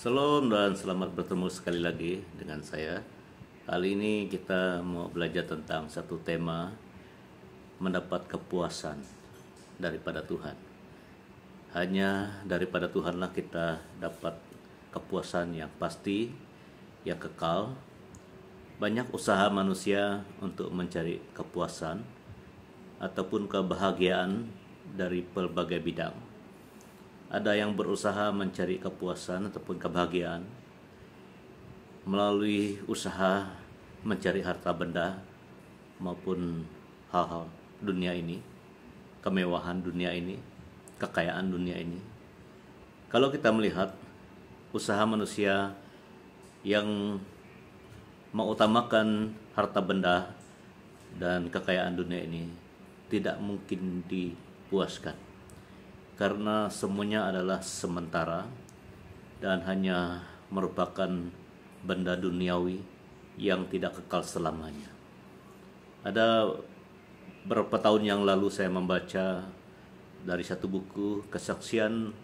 Shalom dan selamat bertemu sekali lagi dengan saya. Kali ini kita mau belajar tentang satu tema, mendapat kepuasan daripada Tuhan. Hanya daripada Tuhanlah kita dapat kepuasan yang pasti, yang kekal. Banyak usaha manusia untuk mencari kepuasan ataupun kebahagiaan dari berbagai bidang. Ada yang berusaha mencari kepuasan ataupun kebahagiaan melalui usaha mencari harta benda maupun hal-hal dunia ini, kemewahan dunia ini, kekayaan dunia ini. Kalau kita melihat usaha manusia yang mengutamakan harta benda dan kekayaan dunia ini tidak mungkin dipuaskan, karena semuanya adalah sementara dan hanya merupakan benda duniawi yang tidak kekal selamanya. Ada beberapa tahun yang lalu saya membaca dari satu buku kesaksian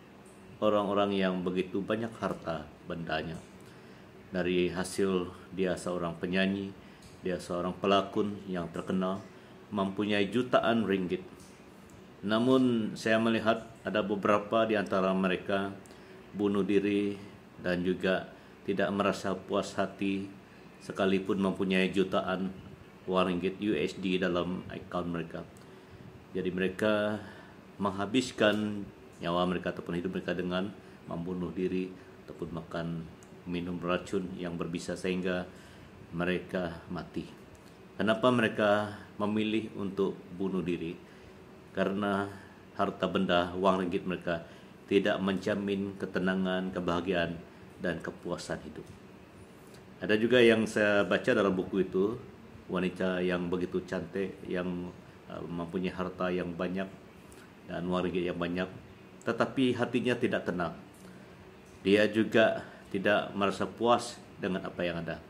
orang-orang yang begitu banyak harta bendanya. Dari hasil dia seorang penyanyi, dia seorang pelakon yang terkenal, mempunyai jutaan ringgit. Namun saya melihat ada beberapa di antara mereka bunuh diri dan juga tidak merasa puas hati sekalipun mempunyai jutaan uang ringgit USD dalam account mereka. Jadi mereka menghabiskan nyawa mereka ataupun hidup mereka dengan membunuh diri ataupun makan minum racun yang berbisa sehingga mereka mati. Kenapa mereka memilih untuk bunuh diri? Karena harta benda, uang ringgit mereka tidak menjamin ketenangan, kebahagiaan, dan kepuasan hidup. Ada juga yang saya baca dalam buku itu, wanita yang begitu cantik, yang mempunyai harta yang banyak dan uang ringgit yang banyak, tetapi hatinya tidak tenang. Dia juga tidak merasa puas dengan apa yang ada,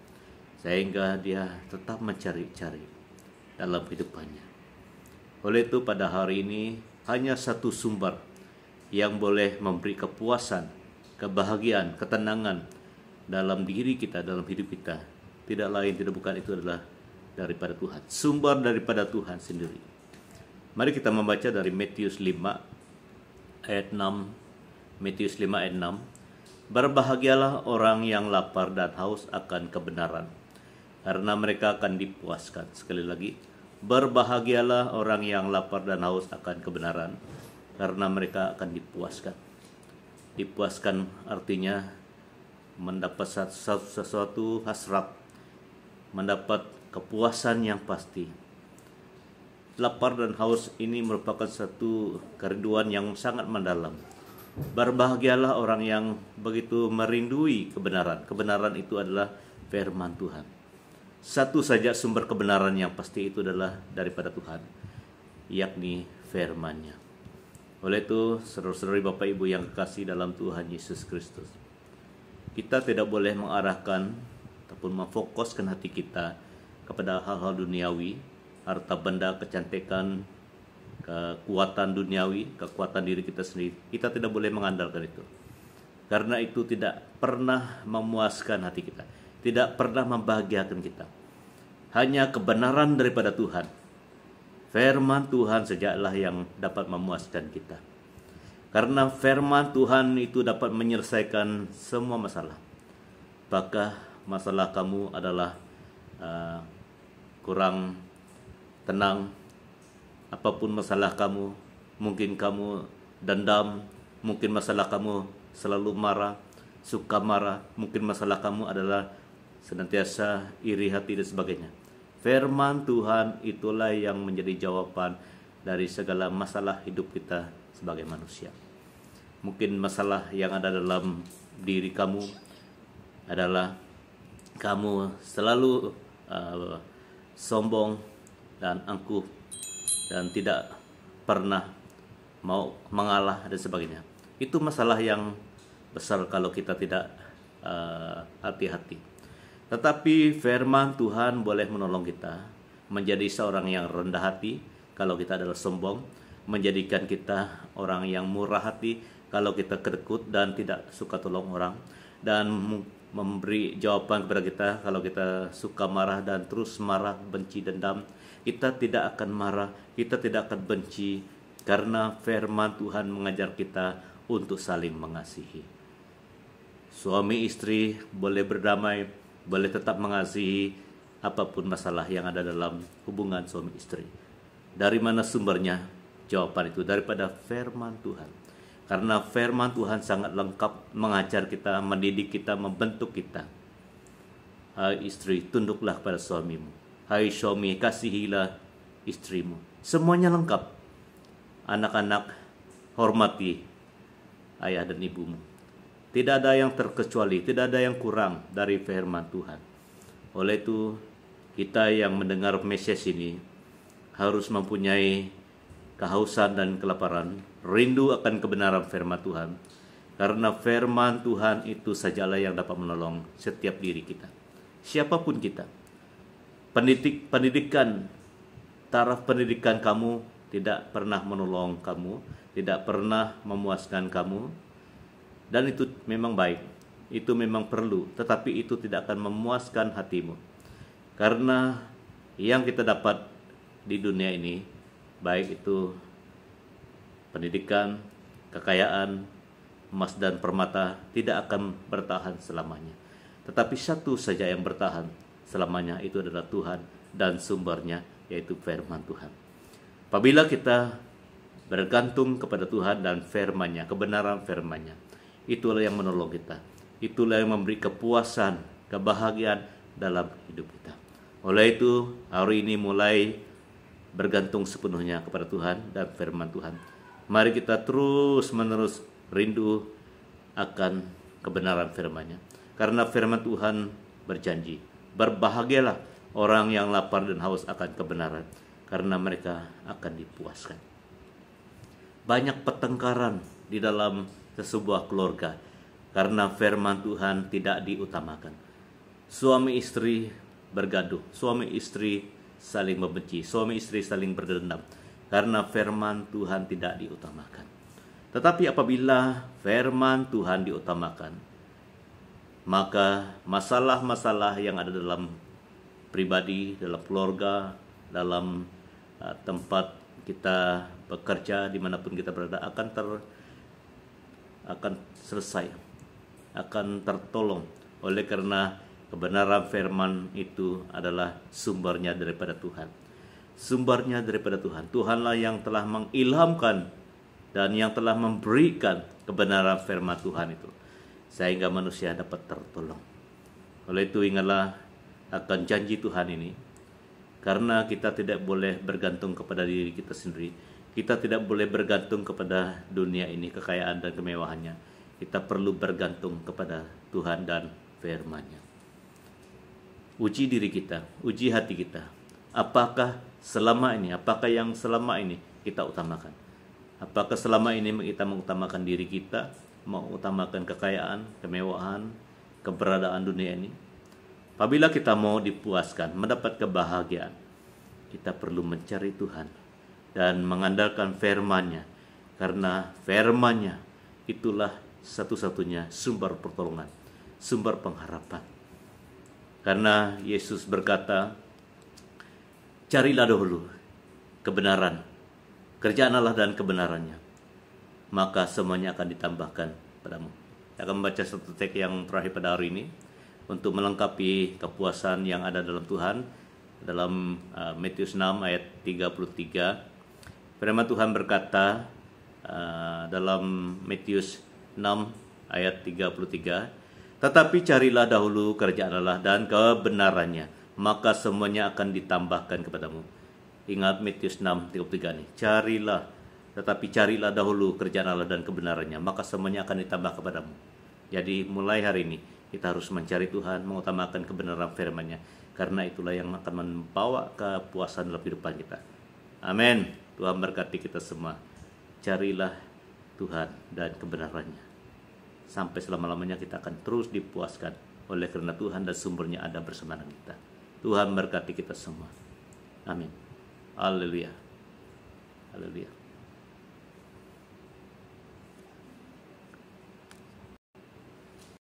sehingga dia tetap mencari-cari dalam kehidupannya. Oleh itu pada hari ini hanya satu sumber yang boleh memberi kepuasan, kebahagiaan, ketenangan dalam diri kita, dalam hidup kita. Tidak lain, tidak bukan, itu adalah daripada Tuhan. Sumber daripada Tuhan sendiri. Mari kita membaca dari Matius 5 ayat 6. Matius 5 ayat 6. Berbahagialah orang yang lapar dan haus akan kebenaran, karena mereka akan dipuaskan. Sekali lagi, berbahagialah orang yang lapar dan haus akan kebenaran, karena mereka akan dipuaskan. Dipuaskan artinya mendapat sesuatu hasrat, mendapat kepuasan yang pasti. Lapar dan haus ini merupakan satu kerinduan yang sangat mendalam. Berbahagialah orang yang begitu merindui kebenaran. Kebenaran itu adalah firman Tuhan. Satu saja sumber kebenaran yang pasti itu adalah daripada Tuhan, yakni firman-Nya. Oleh itu, saudara-saudari Bapak Ibu yang kekasih dalam Tuhan Yesus Kristus, kita tidak boleh mengarahkan ataupun memfokuskan hati kita kepada hal-hal duniawi, harta benda, kecantikan, kekuatan duniawi, kekuatan diri kita sendiri. Kita tidak boleh mengandalkan itu, karena itu tidak pernah memuaskan hati kita, tidak pernah membahagiakan kita. Hanya kebenaran daripada Tuhan, firman Tuhan sajalah yang dapat memuaskan kita. Karena firman Tuhan itu dapat menyelesaikan semua masalah. Apakah masalah kamu adalah kurang tenang, apapun masalah kamu, mungkin kamu dendam, mungkin masalah kamu selalu marah, suka marah, mungkin masalah kamu adalah senantiasa iri hati dan sebagainya. Firman Tuhan itulah yang menjadi jawaban dari segala masalah hidup kita sebagai manusia. Mungkin masalah yang ada dalam diri kamu adalah kamu selalu sombong dan angkuh dan tidak pernah mau mengalah dan sebagainya. Itu masalah yang besar kalau kita tidak hati-hati. Tetapi firman Tuhan boleh menolong kita menjadi seorang yang rendah hati kalau kita adalah sombong, menjadikan kita orang yang murah hati kalau kita kedekut dan tidak suka tolong orang, dan memberi jawaban kepada kita. Kalau kita suka marah dan terus marah, benci, dendam, kita tidak akan marah, kita tidak akan benci, karena firman Tuhan mengajar kita untuk saling mengasihi. Suami istri boleh berdamai, boleh tetap mengasihi apapun masalah yang ada dalam hubungan suami istri. Dari mana sumbernya? Jawaban itu daripada firman Tuhan. Karena firman Tuhan sangat lengkap, mengajar kita, mendidik kita, membentuk kita. Hai istri, tunduklah pada suamimu. Hai suami, kasihilah istrimu. Semuanya lengkap. Anak-anak, hormati ayah dan ibumu. Tidak ada yang terkecuali, tidak ada yang kurang dari firman Tuhan. Oleh itu, kita yang mendengar message ini harus mempunyai kehausan dan kelaparan, rindu akan kebenaran firman Tuhan. Karena firman Tuhan itu sajalah yang dapat menolong setiap diri kita. Siapapun kita. Pendidikan, taraf pendidikan kamu tidak pernah menolong kamu, tidak pernah memuaskan kamu. Dan itu memang baik, itu memang perlu, tetapi itu tidak akan memuaskan hatimu. Karena yang kita dapat di dunia ini, baik itu pendidikan, kekayaan, emas dan permata, tidak akan bertahan selamanya. Tetapi satu saja yang bertahan selamanya, itu adalah Tuhan dan sumbernya, yaitu firman Tuhan. Apabila kita bergantung kepada Tuhan dan firman-Nya, kebenaran firman-Nya, itulah yang menolong kita. Itulah yang memberi kepuasan, kebahagiaan dalam hidup kita. Oleh itu, hari ini mulai bergantung sepenuhnya kepada Tuhan dan firman Tuhan. Mari kita terus-menerus rindu akan kebenaran firman-Nya. Karena firman Tuhan berjanji, berbahagialah orang yang lapar dan haus akan kebenaran, karena mereka akan dipuaskan. Banyak pertengkaran di dalam sebuah keluarga karena firman Tuhan tidak diutamakan. Suami istri bergaduh, suami istri saling membenci, suami istri saling berdendam karena firman Tuhan tidak diutamakan. Tetapi apabila firman Tuhan diutamakan, maka masalah-masalah yang ada dalam pribadi, dalam keluarga, dalam tempat kita bekerja, dimanapun kita berada, akan selesai, akan tertolong, oleh karena kebenaran firman itu adalah sumbernya daripada Tuhan. Sumbernya daripada Tuhan. Tuhanlah yang telah mengilhamkan dan yang telah memberikan kebenaran firman Tuhan itu, sehingga manusia dapat tertolong. Oleh itu ingatlah akan janji Tuhan ini. Karena kita tidak boleh bergantung kepada diri kita sendiri. Kita tidak boleh bergantung kepada dunia ini, kekayaan dan kemewahannya. Kita perlu bergantung kepada Tuhan dan firman-Nya. Uji diri kita, uji hati kita. Apakah yang selama ini kita utamakan? Apakah selama ini kita mengutamakan diri kita, mengutamakan kekayaan, kemewahan, keberadaan dunia ini? Apabila kita mau dipuaskan, mendapat kebahagiaan, kita perlu mencari Tuhan dan mengandalkan firman-Nya. Karena firman-Nya itulah satu-satunya sumber pertolongan, sumber pengharapan. Karena Yesus berkata, carilah dahulu kebenaran, kerjaan Allah dan kebenarannya, maka semuanya akan ditambahkan padamu. Saya akan membaca satu teks yang terakhir pada hari ini untuk melengkapi kepuasan yang ada dalam Tuhan. Dalam Matius 6 ayat 33, firman Tuhan berkata dalam Matius 6 ayat 33, tetapi carilah dahulu kerajaan Allah dan kebenarannya, maka semuanya akan ditambahkan kepadamu. Ingat Matius 6:33 nih. Carilah dahulu kerajaan Allah dan kebenarannya, maka semuanya akan ditambah kepadamu. Jadi mulai hari ini kita harus mencari Tuhan, mengutamakan kebenaran firman-Nya, karena itulah yang akan membawa kepuasan dalam kehidupan kita. Amin. Tuhan berkati kita semua. Carilah Tuhan dan kebenarannya. Sampai selama-lamanya kita akan terus dipuaskan, oleh karena Tuhan dan sumbernya ada bersama dengan kita. Tuhan berkati kita semua. Amin. Haleluya. Haleluya.